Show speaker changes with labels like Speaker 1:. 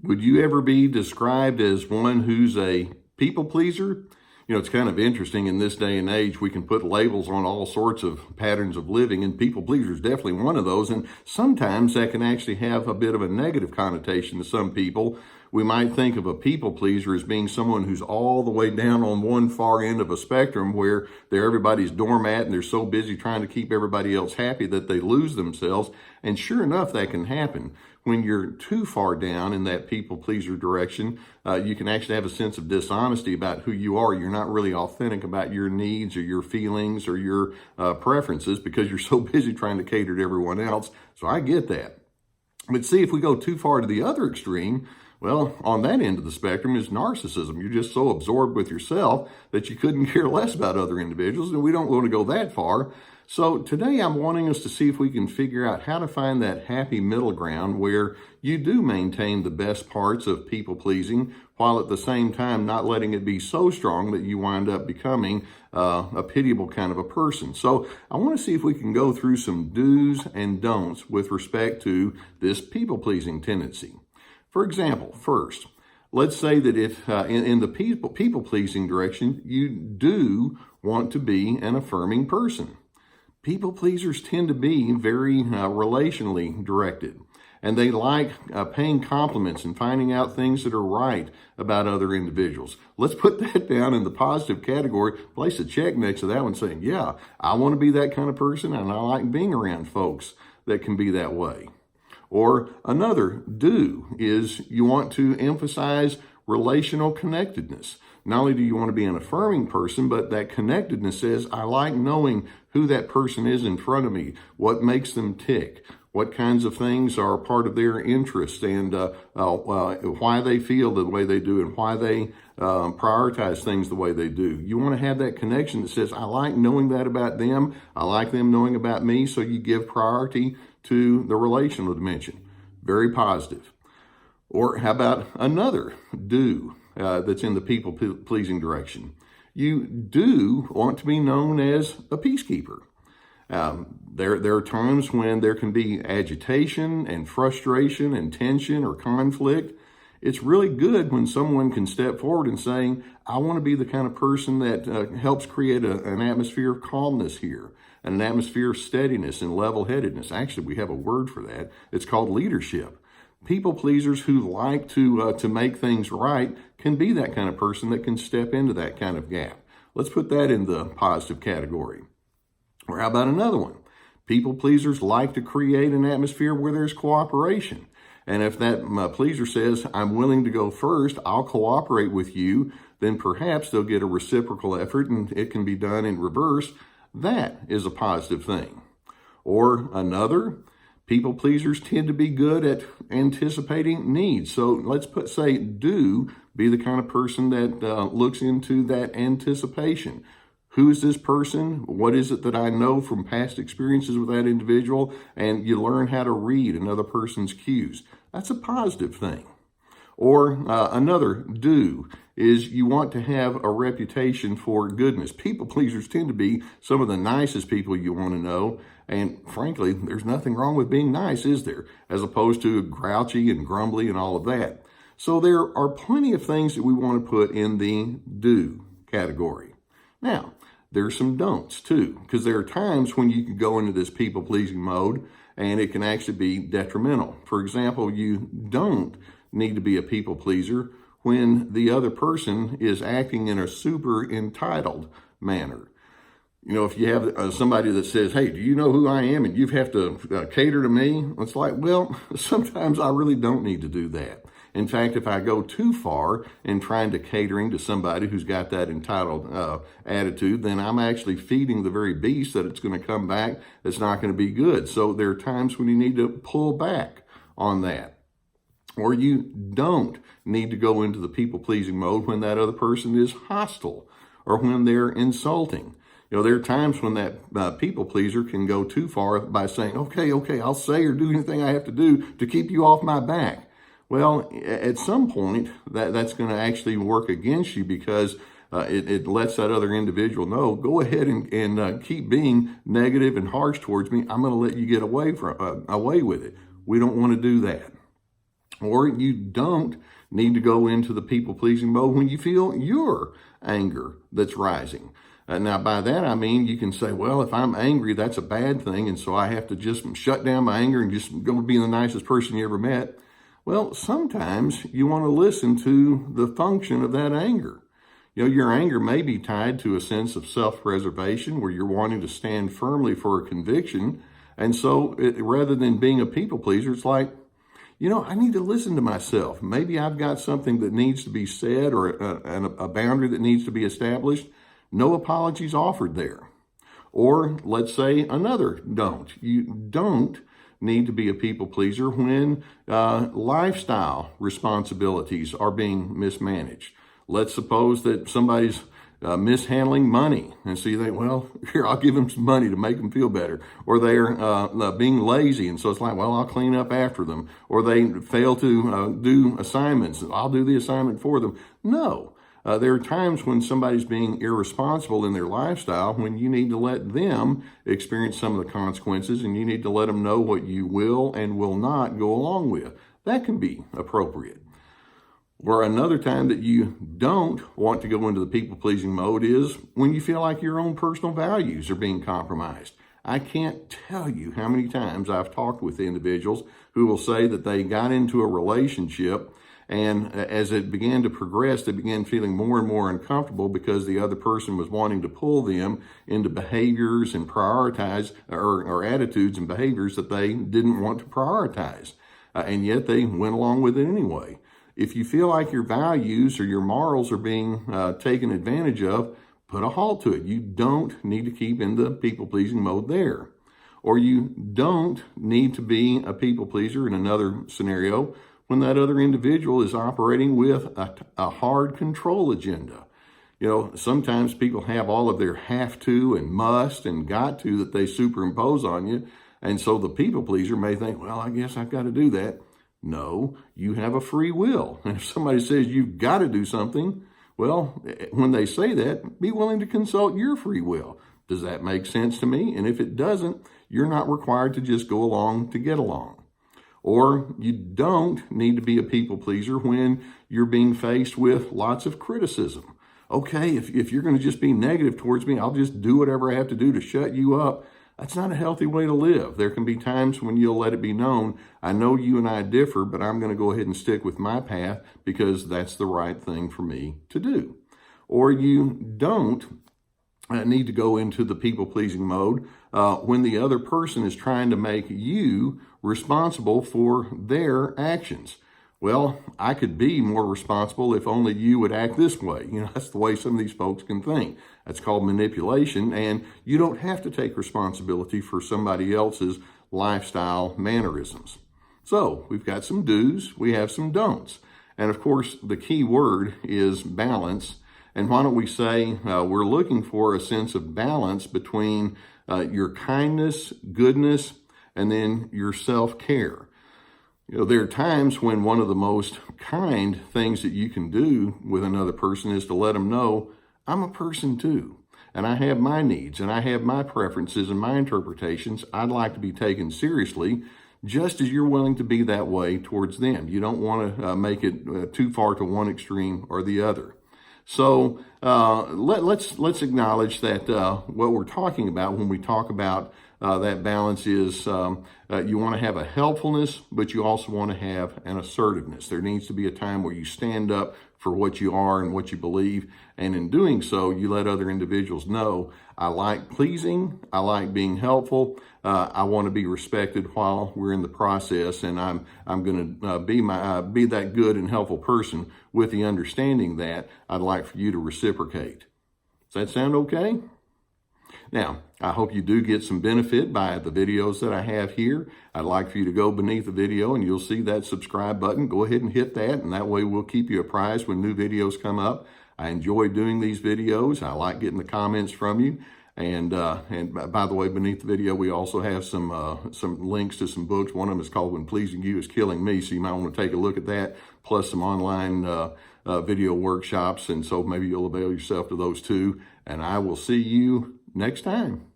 Speaker 1: Would you ever be described as one who's a people pleaser? It's kind of interesting in this day and age, we can put labels on all sorts of patterns of living, and people pleaser is definitely one of those. And sometimes that can actually have a bit of a negative connotation to some people. We might think of a people pleaser as being someone who's all the way down on one far end of a spectrum where they're everybody's doormat and they're so busy trying to keep everybody else happy that they lose themselves. And sure enough, that can happen. When you're too far down in that people pleaser direction, you can actually have a sense of dishonesty about who you are. You're not really authentic about your needs or your feelings or your preferences because you're so busy trying to cater to everyone else. So I get that. But see, if we go too far to the other extreme, well, on that end of the spectrum is narcissism. You're just so absorbed with yourself that you couldn't care less about other individuals, and we don't want to go that far. So today I'm wanting us to see if we can figure out how to find that happy middle ground where you do maintain the best parts of people pleasing while at the same time not letting it be so strong that you wind up becoming a pitiable kind of a person. So I want to see if we can go through some do's and don'ts with respect to this people pleasing tendency. For example, first, let's say that if in the people pleasing direction, you do want to be an affirming person. People pleasers tend to be very relationally directed, and they like paying compliments and finding out things that are right about other individuals. Let's put that down in the positive category, place a check next to that one saying, yeah, I want to be that kind of person, and I like being around folks that can be that way. Or another do is you want to emphasize relational connectedness. Not only do you want to be an affirming person, but that connectedness says, I like knowing who that person is in front of me, what makes them tick, what kinds of things are part of their interests, and why they feel the way they do, and why they prioritize things the way they do. You want to have that connection that says, I like knowing that about them, I like them knowing about me, so you give priority to the relational dimension. Very positive. Or how about another do that's in the people-pleasing direction? You do want to be known as a peacekeeper. There are times when there can be agitation and frustration and tension or conflict. It's really good when someone can step forward and saying, I want to be the kind of person that helps create an atmosphere of calmness here, and an atmosphere of steadiness and level-headedness. Actually, we have a word for that. It's called leadership. People pleasers who like to make things right can be that kind of person that can step into that kind of gap. Let's put that in the positive category. Or how about another one? People pleasers like to create an atmosphere where there's cooperation. And if that pleaser says, I'm willing to go first, I'll cooperate with you, then perhaps they'll get a reciprocal effort and it can be done in reverse. That is a positive thing. Or another, people pleasers tend to be good at anticipating needs. So let's say do be the kind of person that looks into that anticipation. Who is this person? What is it that I know from past experiences with that individual? And you learn how to read another person's cues. That's a positive thing. Or another do is you want to have a reputation for goodness. People pleasers tend to be some of the nicest people you want to know. And frankly, there's nothing wrong with being nice, is there? As opposed to grouchy and grumbly and all of that. So there are plenty of things that we want to put in the do category. Now, there's some don'ts too, because there are times when you can go into this people-pleasing mode and it can actually be detrimental. For example, you don't need to be a people pleaser when the other person is acting in a super entitled manner. If you have somebody that says, hey, do you know who I am? And you have to cater to me. It's like, well, sometimes I really don't need to do that. In fact, if I go too far in trying to catering to somebody who's got that entitled attitude, then I'm actually feeding the very beast that it's going to come back that's not going to be good. So there are times when you need to pull back on that. Or you don't need to go into the people-pleasing mode when that other person is hostile or when they're insulting. There are times when that people pleaser can go too far by saying, okay, I'll say or do anything I have to do to keep you off my back. Well, at some point, that's going to actually work against you because it lets that other individual know, go ahead and keep being negative and harsh towards me. I'm going to let you get away with it. We don't want to do that. Or you don't need to go into the people-pleasing mode when you feel your anger that's rising. Now, by that, I mean, you can say, well, if I'm angry, that's a bad thing, and so I have to just shut down my anger and just go be the nicest person you ever met. Well, sometimes you want to listen to the function of that anger. Your anger may be tied to a sense of self-preservation where you're wanting to stand firmly for a conviction. And so rather than being a people pleaser, it's like, I need to listen to myself. Maybe I've got something that needs to be said or a boundary that needs to be established. No apologies offered there. Or let's say another don't. You don't need to be a people pleaser when lifestyle responsibilities are being mismanaged. Let's suppose that somebody's mishandling money. And so you think, well, here, I'll give them some money to make them feel better. Or they're being lazy. And so it's like, well, I'll clean up after them. Or they fail to do assignments. I'll do the assignment for them. No. There are times when somebody's being irresponsible in their lifestyle when you need to let them experience some of the consequences and you need to let them know what you will and will not go along with. That can be appropriate. Or another time that you don't want to go into the people-pleasing mode is when you feel like your own personal values are being compromised. I can't tell you how many times I've talked with individuals who will say that they got into a relationship and as it began to progress, they began feeling more and more uncomfortable because the other person was wanting to pull them into behaviors and prioritize or attitudes and behaviors that they didn't want to prioritize. And yet they went along with it anyway. If you feel like your values or your morals are being taken advantage of, put a halt to it. You don't need to keep in the people-pleasing mode there. Or you don't need to be a people pleaser in another scenario when that other individual is operating with a hard control agenda. Sometimes people have all of their have to and must and got to that they superimpose on you. And so the people pleaser may think, well, I guess I've got to do that. No, you have a free will. And if somebody says you've got to do something, well, when they say that, be willing to consult your free will. Does that make sense to me? And if it doesn't, you're not required to just go along to get along. Or you don't need to be a people pleaser when you're being faced with lots of criticism. Okay, if you're going to just be negative towards me, I'll just do whatever I have to do to shut you up. That's not a healthy way to live. There can be times when you'll let it be known, I know you and I differ, but I'm going to go ahead and stick with my path because that's the right thing for me to do. Or you don't need to go into the people-pleasing mode when the other person is trying to make you responsible for their actions. Well, I could be more responsible if only you would act this way. That's the way some of these folks can think. That's called manipulation, and you don't have to take responsibility for somebody else's lifestyle mannerisms. So we've got some do's, we have some don'ts. And of course, the key word is balance. And why don't we say we're looking for a sense of balance between your kindness, goodness, and then your self-care. There are times when one of the most kind things that you can do with another person is to let them know, I'm a person too, and I have my needs, and I have my preferences and my interpretations. I'd like to be taken seriously, just as you're willing to be that way towards them. You don't want to make it too far to one extreme or the other. So let's acknowledge that what we're talking about when we talk about that balance is you want to have a helpfulness, but you also want to have an assertiveness. There needs to be a time where you stand up for what you are and what you believe. And in doing so, you let other individuals know, I like pleasing, I like being helpful, I want to be respected while we're in the process, and I'm going to be that good and helpful person with the understanding that I'd like for you to reciprocate. Does that sound okay? Now, I hope you do get some benefit by the videos that I have here. I'd like for you to go beneath the video and you'll see that subscribe button. Go ahead and hit that, and that way we'll keep you apprised when new videos come up. I enjoy doing these videos. I like getting the comments from you. And by the way, beneath the video, we also have some links to some books. One of them is called When Pleasing You is Killing Me, so you might want to take a look at that, plus some online video workshops. And so maybe you'll avail yourself to those too. And I will see you next time.